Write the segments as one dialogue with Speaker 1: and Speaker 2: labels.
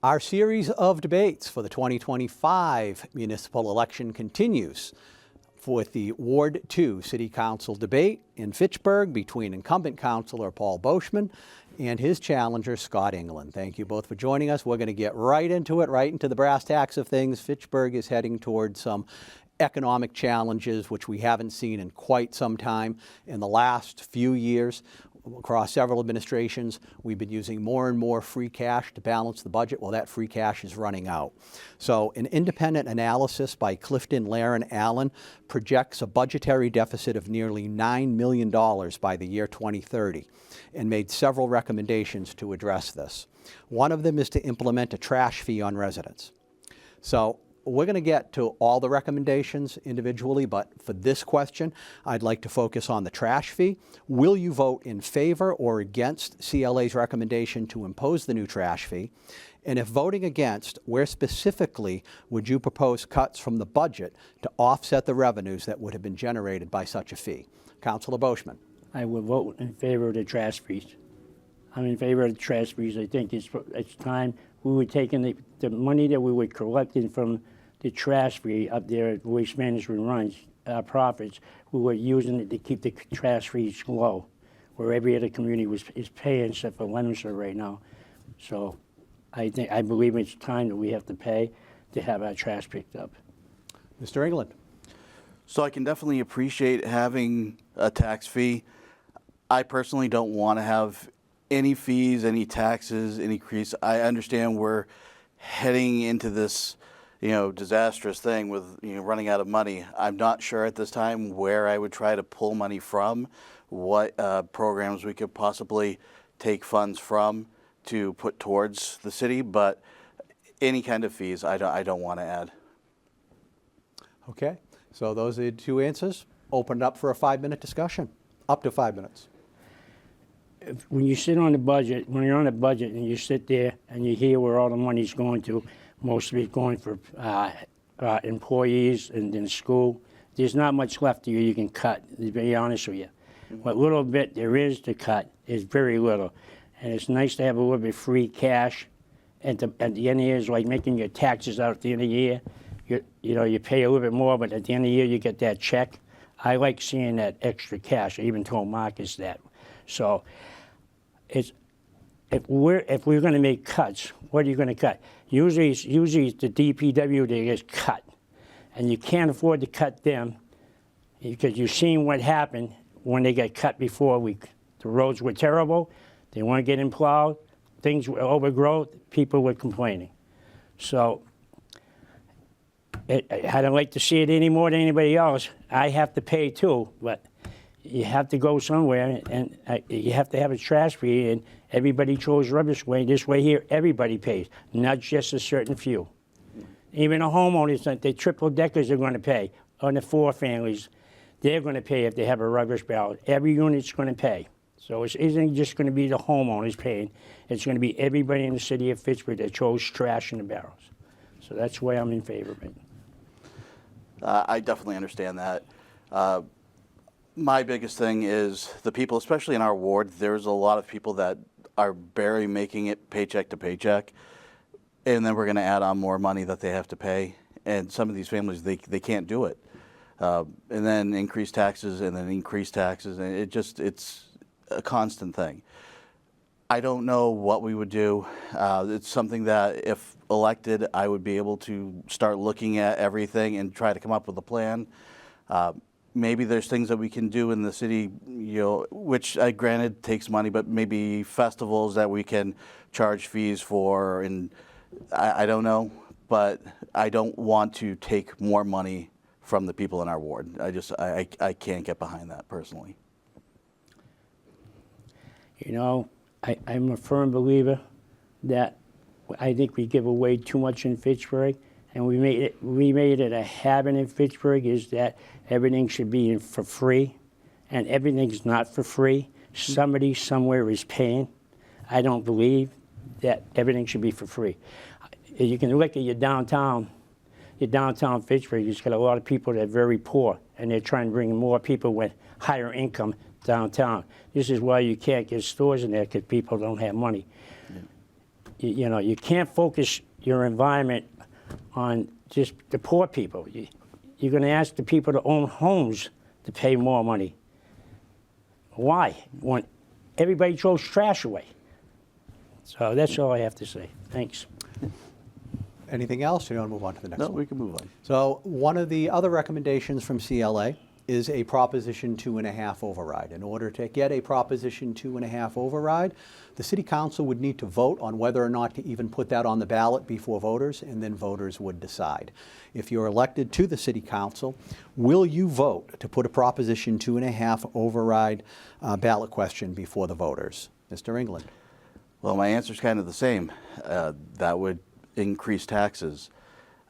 Speaker 1: Our series of debates for the 2025 municipal election continues with the Ward 2 City Council debate in Fitchburg between incumbent Councilor Paul Beauchemin and his challenger Scott Englund. Thank you both for joining us. We're going to get right into it, right into the brass tacks of things. Fitchburg is heading towards some economic challenges which we haven't seen in quite some time. In the last few years, across several administrations, we've been using more and more free cash to balance the budget. Well, that free cash is running out. So an independent analysis by Clifton, Laren, Allen projects a budgetary deficit of nearly $9 million by the year 2030 and made several recommendations to address this. One of them is to implement a trash fee on residents. So we're going to get to all the recommendations individually, but for this question, I'd like to focus on the trash fee. Will you vote in favor or against CLA's recommendation to impose the new trash fee? And if voting against, where specifically would you propose cuts from the budget to offset the revenues that would have been generated by such a fee? Councilor Beauchemin.
Speaker 2: I would vote in favor of the trash fees. I'm in favor of the trash fees. I think it's time we were taking the money that we were collecting from the trash fee up there at Waste Management runs, profits, we were using it to keep the trash fees low, where every other community is paying except for Leominster right now. So I believe it's time that we have to pay to have our trash picked up.
Speaker 1: Mr. Englund.
Speaker 3: So I can definitely appreciate having a tax fee. I personally don't want to have any fees, any taxes, any increase. I understand we're heading into this disastrous thing with running out of money. I'm not sure at this time where I would try to pull money from, what programs we could possibly take funds from to put towards the city, but any kind of fees I don't want to add.
Speaker 1: Okay, so those are the two answers. Open it up for a 5-minute discussion, up to 5 minutes.
Speaker 2: When you sit on the budget, when you're on a budget and you sit there and you hear where all the money's going to, most of it going for employees and in school. There's not much left of you can cut, to be honest with you. What little bit there is to cut is very little. And it's nice to have a little bit of free cash at the end of the year. It's like making your taxes out at the end of the year. You pay a little bit more, but at the end of the year you get that check. I like seeing that extra cash. I even told Marcus that. So if we're going to make cuts, what are you going to cut? Usually it's the DPW that gets cut, and you can't afford to cut them because you've seen what happened when they got cut before. The roads were terrible, they weren't getting plowed, things were overgrown, people were complaining. So I don't like to see it any more than anybody else. I have to pay too, but you have to go somewhere, and you have to have a trash fee, and everybody throws rubbish away. This way here, everybody pays, not just a certain few. Even the homeowners, the triple deckers are going to pay, on the 4 families, they're going to pay if they have a rubbish barrel. Every unit's going to pay. So it isn't just going to be the homeowners paying. It's going to be everybody in the city of Fitchburg that throws trash in the barrels. So that's why I'm in favor of it.
Speaker 3: I definitely understand that. My biggest thing is the people, especially in our ward, there's a lot of people that are barely making it paycheck to paycheck, and then we're going to add on more money that they have to pay, and some of these families, they can't do it. And then increase taxes, and then increase taxes, and it's a constant thing. I don't know what we would do. It's something that if elected, I would be able to start looking at everything and try to come up with a plan. Maybe there's things that we can do in the city, which granted takes money, but maybe festivals that we can charge fees for, and I don't know, but I don't want to take more money from the people in our ward. I can't get behind that personally.
Speaker 2: I'm a firm believer that I think we give away too much in Fitchburg, and we made it a habit in Fitchburg is that everything should be for free, and everything's not for free. Somebody somewhere is paying. I don't believe that everything should be for free. You can look at your downtown Fitchburg. It's got a lot of people that are very poor, and they're trying to bring more people with higher income downtown. This is why you can't get stores in there, because people don't have money. you know, you can't focus your environment on just the poor people. You're going to ask the people to own homes to pay more money. Why? When everybody throws trash away. So that's all I have to say. Thanks.
Speaker 1: Anything else? Or do you want to move on to the next
Speaker 3: No,
Speaker 1: one?
Speaker 3: we can move on.
Speaker 1: So one of the other recommendations from CLA is a Proposition 2.5 override. In order to get a Proposition 2.5 override, the City Council would need to vote on whether or not to even put that on the ballot before voters, and then voters would decide. If you're elected to the City Council, will you vote to put a Proposition 2.5 override ballot question before the voters? Mr. Englund.
Speaker 3: Well, my answer is kind of the same. That would increase taxes.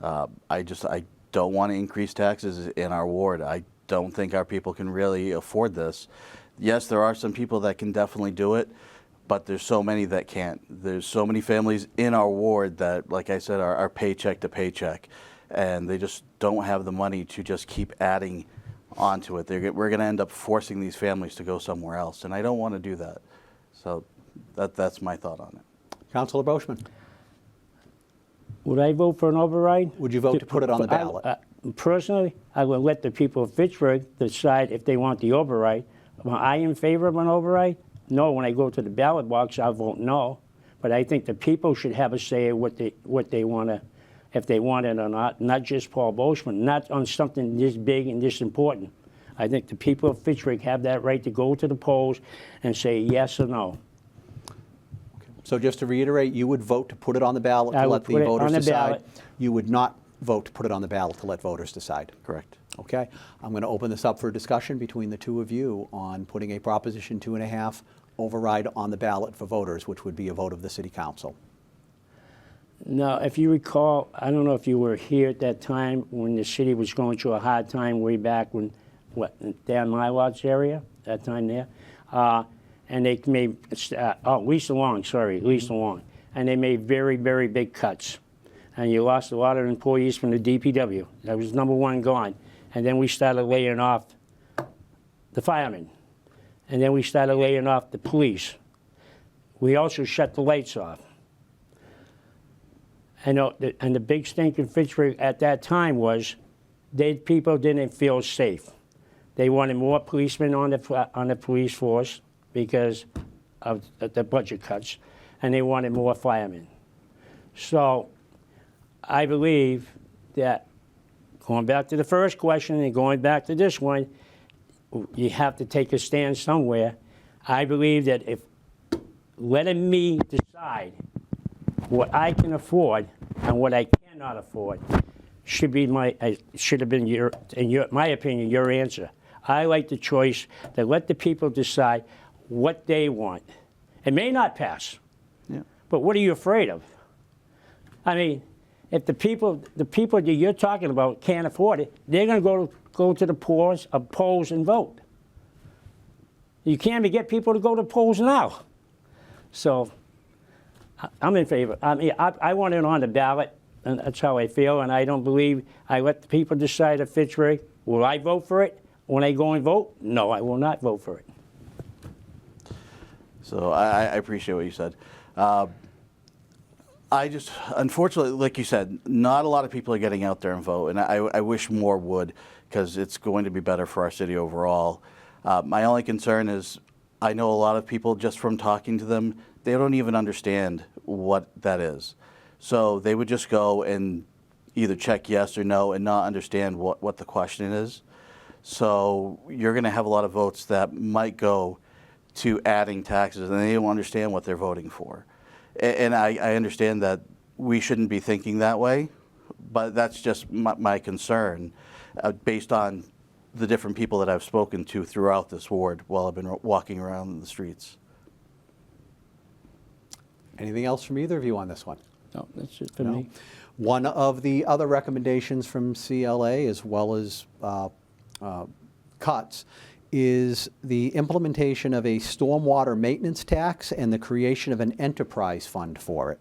Speaker 3: I don't want to increase taxes in our ward. I don't think our people can really afford this. Yes, there are some people that can definitely do it, but there's so many that can't. There's so many families in our ward that, like I said, are paycheck to paycheck, and they just don't have the money to just keep adding onto it. We're going to end up forcing these families to go somewhere else, and I don't want to do that. So that's my thought on it.
Speaker 1: Councilor Beauchemin.
Speaker 2: Would I vote for an override?
Speaker 1: Would you vote to put it on the ballot?
Speaker 2: Personally, I would let the people of Fitchburg decide if they want the override. Am I in favor of an override? No. When I go to the ballot box, I'll vote no. But I think the people should have a say in what they want to, if they want it or not just Paul Beauchemin, not on something this big and this important. I think the people of Fitchburg have that right to go to the polls and say yes or no.
Speaker 1: So just to reiterate, you would vote to put it on the ballot to
Speaker 2: I would
Speaker 1: let the
Speaker 2: put it
Speaker 1: voters
Speaker 2: on the
Speaker 1: decide?
Speaker 2: ballot.
Speaker 1: You would not vote to put it on the ballot to let voters decide?
Speaker 3: Correct.
Speaker 1: Okay. I'm going to open this up for discussion between the two of you on putting a Proposition 2.5 override on the ballot for voters, which would be a vote of the City Council.
Speaker 2: Now, if you recall, I don't know if you were here at that time when the city was going through a hard time way back when, down my lodge area, that time there. And they made, Lisa Long, and they made very, very big cuts. And you lost a lot of employees from the DPW. That was number one gone. And then we started laying off the firemen. And then we started laying off the police. We also shut the lights off. And the big stink in Fitchburg at that time was people didn't feel safe. They wanted more policemen on the police force because of the budget cuts, and they wanted more firemen. So I believe that, going back to the first question and going back to this one, you have to take a stand somewhere. I believe that if letting me decide what I can afford and what I cannot afford should be should have been my opinion, your answer. I like the choice to let the people decide what they want. It may not pass,
Speaker 3: Yeah.
Speaker 2: but what are you afraid of? I mean, if the people that you're talking about can't afford it, they're going to go to the polls and vote. You can't even get people to go to polls now. So I'm in favor. I mean, I want it on the ballot, and that's how I feel, and I don't believe I let the people decide at Fitchburg. Will I vote for it when I go and vote? No, I will not vote for it.
Speaker 3: So I appreciate what you said. Unfortunately, like you said, not a lot of people are getting out there and vote, and I wish more would, because it's going to be better for our city overall. My only concern is I know a lot of people, just from talking to them, they don't even understand what that is. So they would just go and either check yes or no and not understand what the question is. So you're going to have a lot of votes that might go to adding taxes, and they don't understand what they're voting for. And I understand that we shouldn't be thinking that way, but that's just my concern based on the different people that I've spoken to throughout this ward while I've been walking around the streets.
Speaker 1: Anything else from either of you on this one?
Speaker 2: No, that's it for
Speaker 1: No?
Speaker 2: me.
Speaker 1: One of the other recommendations from CLA, as well as cuts, is the implementation of a stormwater maintenance tax and the creation of an enterprise fund for it.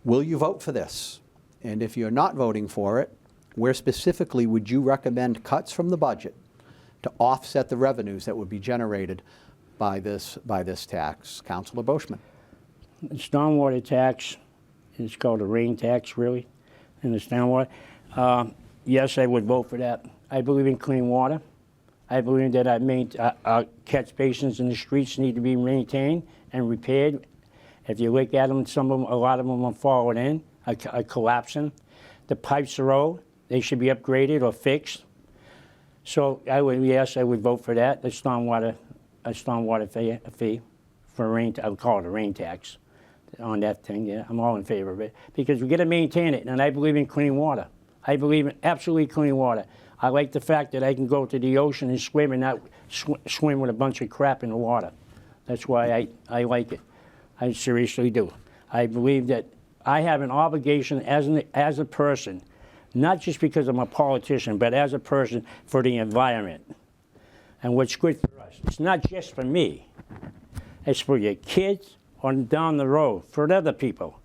Speaker 1: Will you vote for this? And if you're not voting for it, where specifically would you recommend cuts from the budget to offset the revenues that would be generated by this tax? Councilor Beauchemin.
Speaker 2: the stormwater tax, it's called a rain tax, really, in the stormwater. Yes, I would vote for that. I believe in clean water. I believe that our catch basins in the streets need to be maintained and repaired. If you look at them, a lot of them are falling in, are collapsing. The pipes are old. They should be upgraded or fixed. So yes, I would vote for that. A stormwater fee for rain. I would call it a rain tax on that thing. Yeah, I'm all in favor of it because we got to maintain it. And I believe in clean water. I believe in absolutely clean water. I like the fact that I can go to the ocean and swim and not swim with a bunch of crap in the water. That's why I like it. I seriously do. I believe that I have an obligation as a person, not just because I'm a politician, but as a person for the environment and what's good for us. It's not just for me. It's for your kids on down the road, for other people.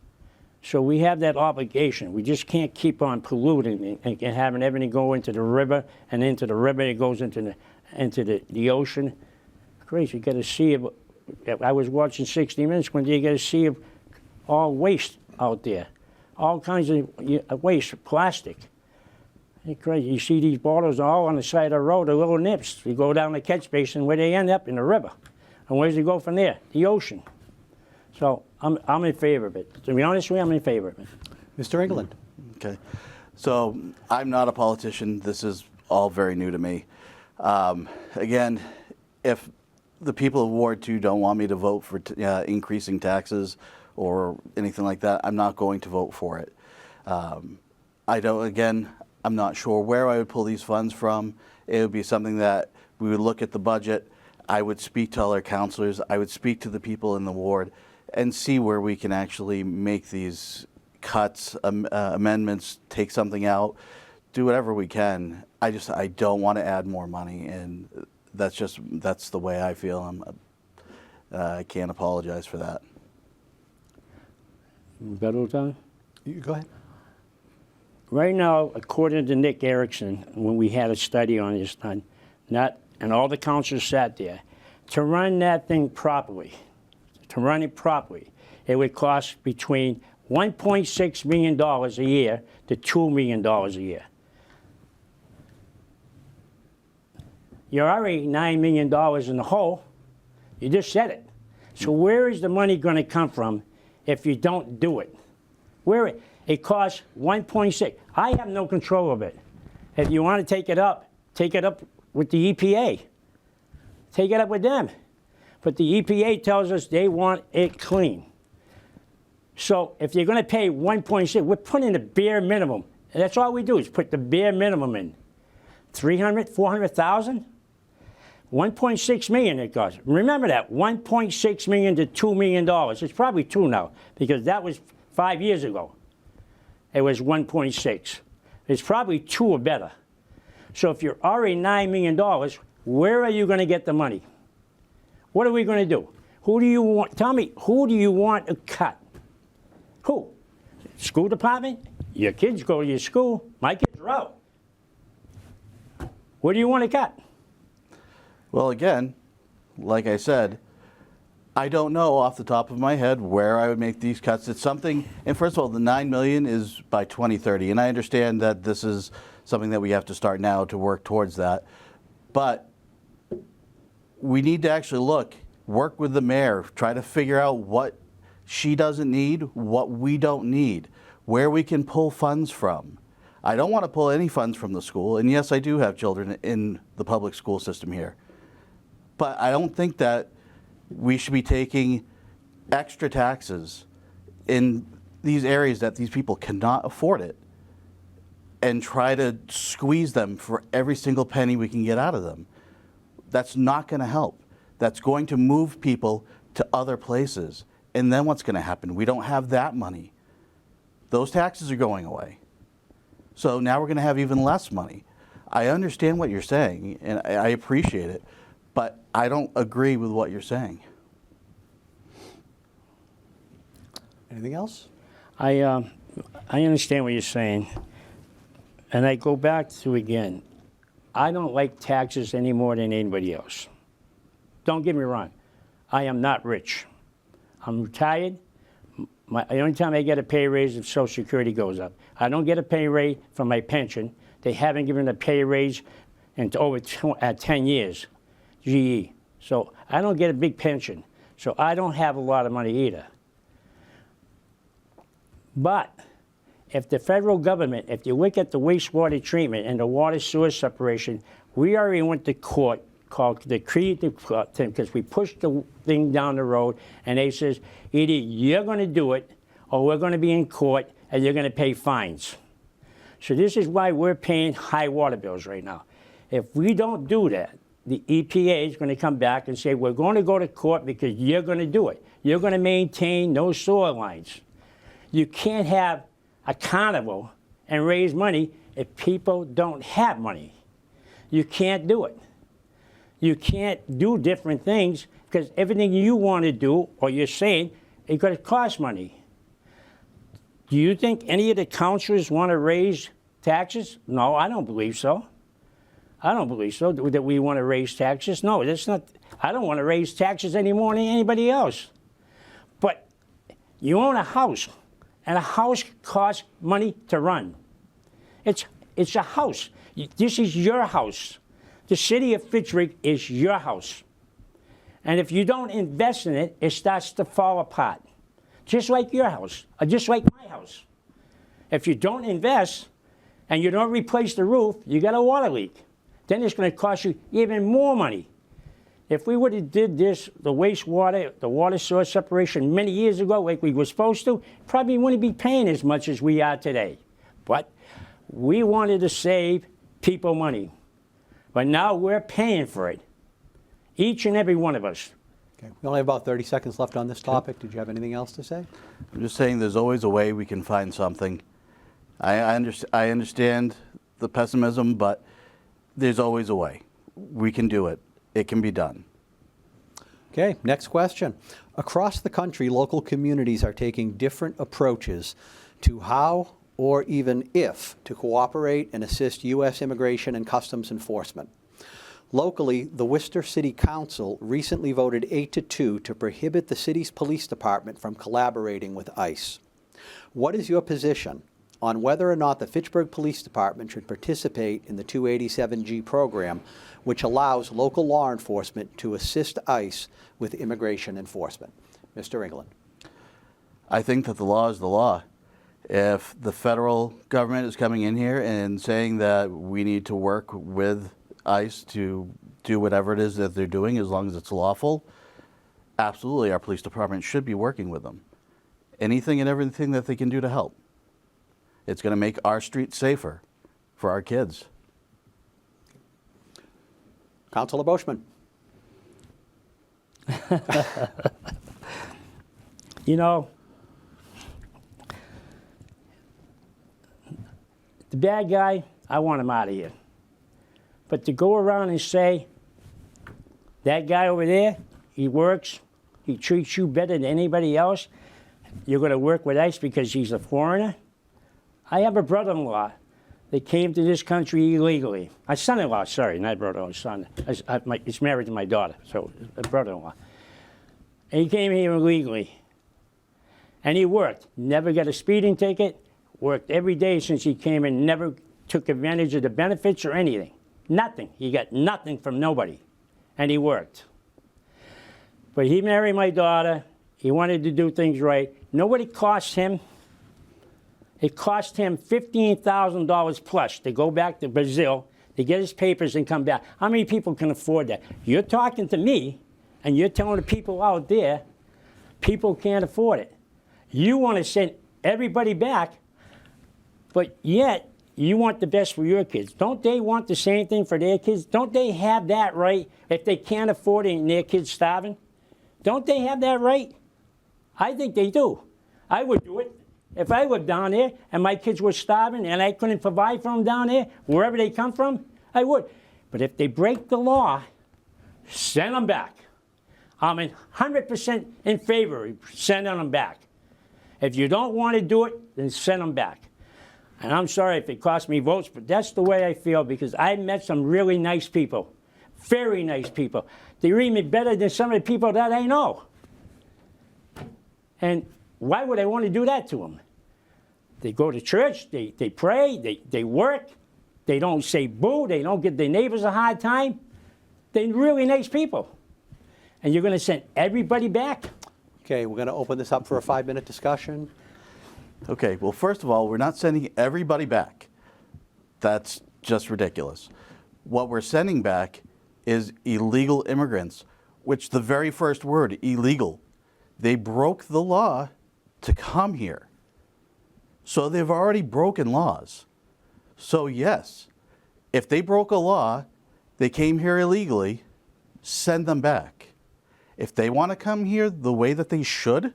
Speaker 2: So we have that obligation. We just can't keep on polluting and having everything go into the river, and into the river it goes into the ocean. Crazy. You got to see. I was watching 60 Minutes one day. You got to see all waste out there, all kinds of waste, plastic. It's crazy. You see these bottles all on the side of the road, the little nips. You go down the catch basin, where they end up in the river, and where does it go from there? The ocean. So I'm in favor of it. To be honest with you, I'm in favor of it.
Speaker 1: Mr. Englund.
Speaker 3: Okay. So I'm not a politician. This is all very new to me. Again, if the people of Ward 2 don't want me to vote for increasing taxes or anything like that, I'm not going to vote for it. I'm not sure where I would pull these funds from. It would be something that we would look at the budget. I would speak to other councilors. I would speak to the people in the ward and see where we can actually make these cuts, amendments, take something out, do whatever we can. I don't want to add more money, and that's the way I feel. I can't apologize for that.
Speaker 2: Better time?
Speaker 1: You go ahead.
Speaker 2: Right now, according to Nick Erickson, when we had a study on this done, and all the councilors sat there, to run that thing properly, it would cost between $1.6 million a year to $2 million a year. You're already $9 million in the hole. You just said it. So where is the money going to come from if you don't do it? It costs 1.6. I have no control of it. If you want to take it up with the EPA. Take it up with them. But the EPA tells us they want it clean. So if you're going to pay 1.6, we're putting the bare minimum. And that's all we do is put the bare minimum in. 300, 400,000? 1.6 million it costs. Remember that, 1.6 million to $2 million. It's probably 2 now, because that was 5 years ago. It was 1.6. It's probably 2 or better. So if you're already $9 million, where are you going to get the money? What are we going to do? Who do you want? Tell me, who do you want to cut? Who? School department? Your kids go to your school. My kids are out. What do you want to cut?
Speaker 3: Well, again, like I said, I don't know off the top of my head where I would make these cuts. It's something, and first of all, the $9 million is by 2030, and I understand that this is something that we have to start now to work towards that. But we need to actually work with the mayor, try to figure out what she doesn't need, what we don't need, where we can pull funds from. I don't want to pull any funds from the school, and yes, I do have children in the public school system here. But I don't think that we should be taking extra taxes in these areas that these people cannot afford it and try to squeeze them for every single penny we can get out of them. That's not going to help. That's going to move people to other places. And then what's going to happen? We don't have that money. Those taxes are going away. So now we're going to have even less money. I understand what you're saying, and I appreciate it, but I don't agree with what you're saying.
Speaker 1: Anything else?
Speaker 2: I understand what you're saying, and I go back to, again, I don't like taxes any more than anybody else. Don't get me wrong. I am not rich. I'm retired. The only time I get a pay raise is if Social Security goes up. I don't get a pay raise from my pension. They haven't given a pay raise in over 10 years, GE. So I don't get a big pension. So I don't have a lot of money either. But if the federal government, if you look at the wastewater treatment and the water sewer separation, we already went to court called the creative court because we pushed the thing down the road and they says, either you're going to do it or we're going to be in court and you're going to pay fines. So this is why we're paying high water bills right now. If we don't do that, the EPA is going to come back and say, we're going to go to court because you're going to do it. You're going to maintain those sewer lines. You can't have a carnival and raise money if people don't have money. You can't do it. You can't do different things because everything you want to do or you're saying is going to cost money. Do you think any of the councilors want to raise taxes? No, I don't believe so. I don't believe so, that we want to raise taxes. No, that's not. I don't want to raise taxes any more than anybody else. But you own a house, and a house costs money to run. It's a house. This is your house. The city of Fitchburg is your house. And if you don't invest in it, it starts to fall apart. Just like your house, or just like my house. If you don't invest and you don't replace the roof, you got a water leak. Then it's going to cost you even more money. If we would have did this, the wastewater, the water source separation many years ago like we were supposed to, probably wouldn't be paying as much as we are today. But we wanted to save people money. But now we're paying for it. Each and every one of us.
Speaker 1: Okay. We only have about 30 seconds left on this topic. Did you have anything else to say?
Speaker 3: I'm just saying there's always a way we can find something. I understand the pessimism, but there's always a way. We can do it. It can be done.
Speaker 1: Okay, next question. Across the country, local communities are taking different approaches to how or even if to cooperate and assist U.S. Immigration and Customs Enforcement. Locally, the Worcester City Council recently voted 8-2 to prohibit the city's police department from collaborating with ICE. What is your position on whether or not the Fitchburg Police Department should participate in the 287G program, which allows local law enforcement to assist ICE with immigration enforcement? Mr. Englund.
Speaker 3: I think that the law is the law. If the federal government is coming in here and saying that we need to work with ICE to do whatever it is that they're doing as long as it's lawful, absolutely our police department should be working with them. Anything and everything that they can do to help. It's going to make our streets safer for our kids.
Speaker 1: Councilor Beauchemin.
Speaker 2: You know, the bad guy, I want him out of here. But to go around and say, that guy over there, he works, he treats you better than anybody else, you're going to work with ICE because he's a foreigner? I have a brother-in-law that came to this country illegally. My son-in-law, sorry, not brother-in-law, son. He's married to my daughter, so a brother-in-law. And he came here illegally. And he worked. Never got a speeding ticket. Worked every day since he came and never took advantage of the benefits or anything. Nothing. He got nothing from nobody. And he worked. But he married my daughter. He wanted to do things right. Nobody cost him. It cost him $15,000 plus to go back to Brazil to get his papers and come back. How many people can afford that? You're talking to me, and you're telling the people out there, people can't afford it. You want to send everybody back, but yet you want the best for your kids. Don't they want the same thing for their kids? Don't they have that right if they can't afford it and their kids starving? Don't they have that right? I think they do. I would do it. If I lived down there and my kids were starving and I couldn't provide for them down there, wherever they come from, I would. But if they break the law, send them back. I'm 100% in favor of sending them back. If you don't want to do it, then send them back. And I'm sorry if it cost me votes, but that's the way I feel because I met some really nice people, very nice people. They're even better than some of the people that I know. And why would I want to do that to them? They go to church, they pray, they work, they don't say boo, they don't give their neighbors a hard time. They're really nice people. And you're going to send everybody back?
Speaker 1: Okay, we're going to open this up for a 5-minute discussion.
Speaker 3: Okay, well, first of all, we're not sending everybody back. That's just ridiculous. What we're sending back is illegal immigrants, which the very first word, illegal, they broke the law to come here. So they've already broken laws. So yes, if they broke a law, they came here illegally, send them back. If they want to come here the way that they should,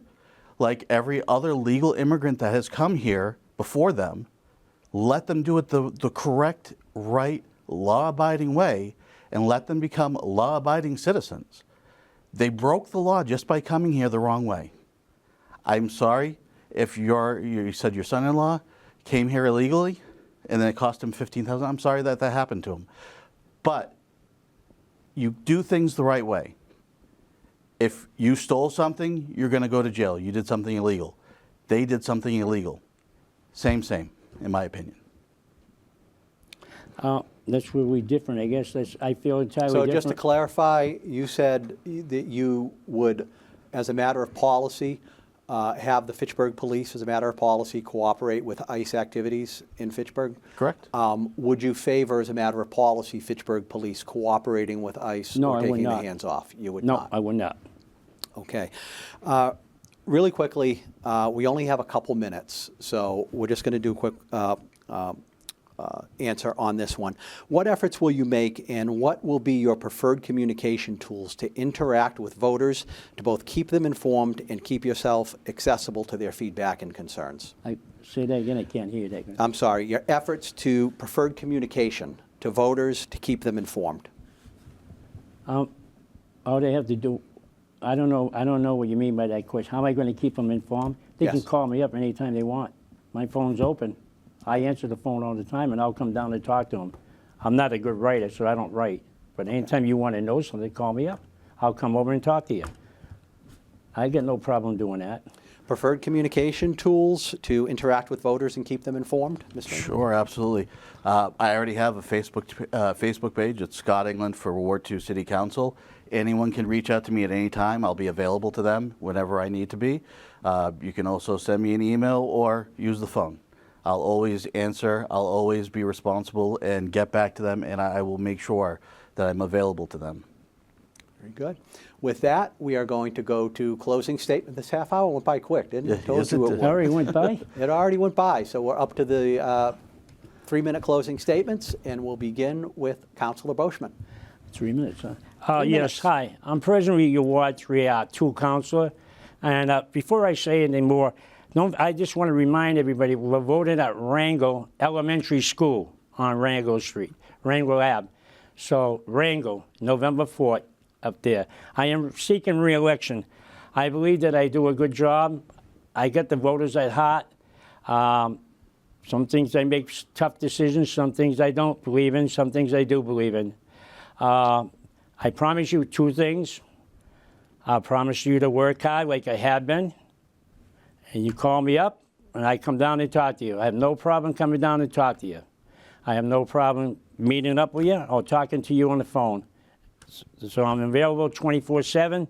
Speaker 3: like every other legal immigrant that has come here before them, let them do it the correct, right, law-abiding way, and let them become law-abiding citizens. They broke the law just by coming here the wrong way. I'm sorry if you said your son-in-law came here illegally and then it cost him $15,000. I'm sorry that happened to him. But you do things the right way. If you stole something, you're going to go to jail. You did something illegal. They did something illegal. Same, in my opinion.
Speaker 2: That's where we're different. I guess I feel entirely
Speaker 1: So
Speaker 2: different.
Speaker 1: just to clarify, you said that you would, as a matter of policy, have the Fitchburg Police, as a matter of policy, cooperate with ICE activities in Fitchburg?
Speaker 3: Correct.
Speaker 1: Would you favor, as a matter of policy, Fitchburg Police cooperating with ICE
Speaker 2: No,
Speaker 1: or
Speaker 2: I would
Speaker 1: taking the
Speaker 2: not.
Speaker 1: hands off? You would
Speaker 2: No,
Speaker 1: not?
Speaker 2: I would not.
Speaker 1: Okay. Really quickly, we only have a couple minutes, so we're just going to do a quick answer on this one. What efforts will you make, and what will be your preferred communication tools to interact with voters, to both keep them informed and keep yourself accessible to their feedback and concerns?
Speaker 2: Say that again. I can't hear that.
Speaker 1: I'm sorry, your efforts to preferred communication to voters to keep them informed.
Speaker 2: All they have to do, I don't know what you mean by that question. How am I going to keep them informed? They can
Speaker 1: Yes.
Speaker 2: call me up anytime they want. My phone's open. I answer the phone all the time, and I'll come down and talk to them. I'm not a good writer, so I don't write. But anytime you want to know something, call me up. I'll come over and talk to you. I get no problem doing that.
Speaker 1: Preferred communication tools to interact with voters and keep them informed, Mr. Englund?
Speaker 3: Sure, absolutely. I already have a Facebook page. It's Scott Englund for Ward 2 City Council. Anyone can reach out to me at any time. I'll be available to them whenever I need to be. You can also send me an email or use the phone. I'll always answer. I'll always be responsible and get back to them, and I will make sure that I'm available to them.
Speaker 1: Very good. With that, we are going to go to closing statement. This half hour went by quick, didn't it?
Speaker 3: Yeah,
Speaker 1: Told
Speaker 3: yes,
Speaker 1: you
Speaker 3: it
Speaker 1: it
Speaker 3: did.
Speaker 1: would.
Speaker 2: Already went by?
Speaker 1: It already went by, so we're up to the 3-minute closing statements, and we'll begin with Councilor Beauchemin.
Speaker 2: 3 minutes, huh?
Speaker 1: 3
Speaker 2: Yes,
Speaker 1: minutes.
Speaker 2: hi. I'm presently your Ward 2 Councilor. And before I say anything more, I just want to remind everybody, we're voting at Wrangell Elementary School on Wrangell Street, Wrangell Ave. So Wrangell, November 4th, up there. I am seeking re-election. I believe that I do a good job. I get the voters at heart. Some things I make tough decisions, some things I don't believe in, some things I do believe in. I promise you 2 things. I promise you to work hard like I have been. And you call me up, and I come down and talk to you. I have no problem coming down and talk to you. I have no problem meeting up with you or talking to you on the phone. So I'm available 24/7.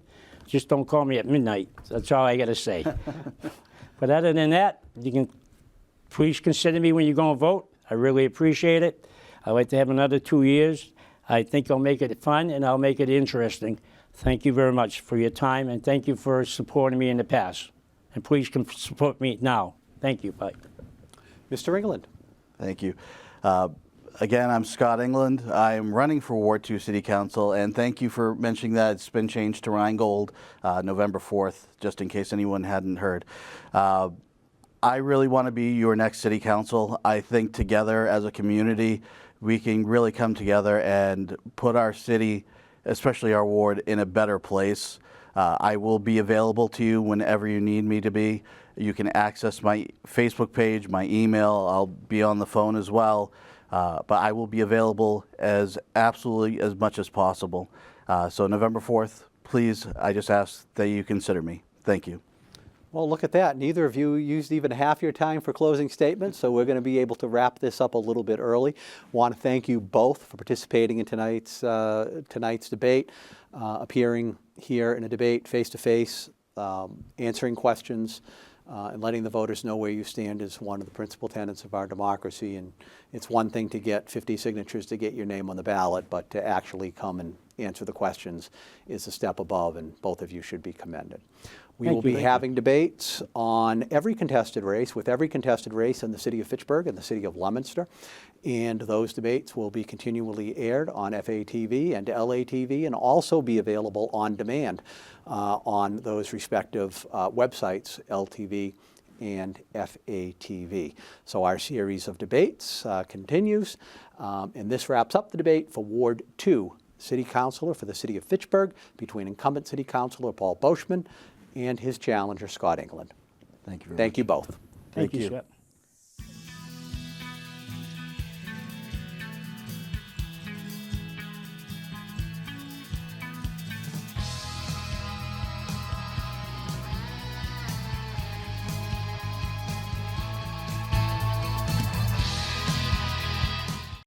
Speaker 2: Just don't call me at midnight. That's all I got to say. But other than that, you can please consider me when you go and vote. I really appreciate it. I'd like to have another 2 years. I think I'll make it fun, and I'll make it interesting. Thank you very much for your time, and thank you for supporting me in the past. And please support me now. Thank you. Bye.
Speaker 1: Mr. Englund.
Speaker 3: Thank you. Again, I'm Scott Englund. I'm running for Ward 2 City Council, and thank you for mentioning that it's been changed to Rheingold November 4th, just in case anyone hadn't heard. I really want to be your next city council. I think together as a community, we can really come together and put our city, especially our ward, in a better place. I will be available to you whenever you need me to be. You can access my Facebook page, my email. I'll be on the phone as well. But I will be available absolutely as much as possible. So November 4th, please, I just ask that you consider me. Thank you.
Speaker 1: Well, look at that. Neither of you used even half your time for closing statements, so we're going to be able to wrap this up a little bit early. Want to thank you both for participating in tonight's debate, appearing here in a debate face-to-face, answering questions, and letting the voters know where you stand is one of the principal tenets of our democracy. And it's one thing to get 50 signatures to get your name on the ballot, but to actually come and answer the questions is a step above, and both of you should be commended. We will be having debates on every contested race, with every contested race in the city of Fitchburg and the city of Leominster. And those debates will be continually aired on FATV and LATV, and also be available on demand on those respective websites, LTV and FATV. So our series of debates continues, and this wraps up the debate for Ward 2 City Councilor for the city of Fitchburg between incumbent City Councilor Paul Beauchemin and his challenger, Scott Englund.
Speaker 4: Thank you very much.
Speaker 1: Thank you both.
Speaker 2: Thank you,
Speaker 4: you.
Speaker 2: Scott.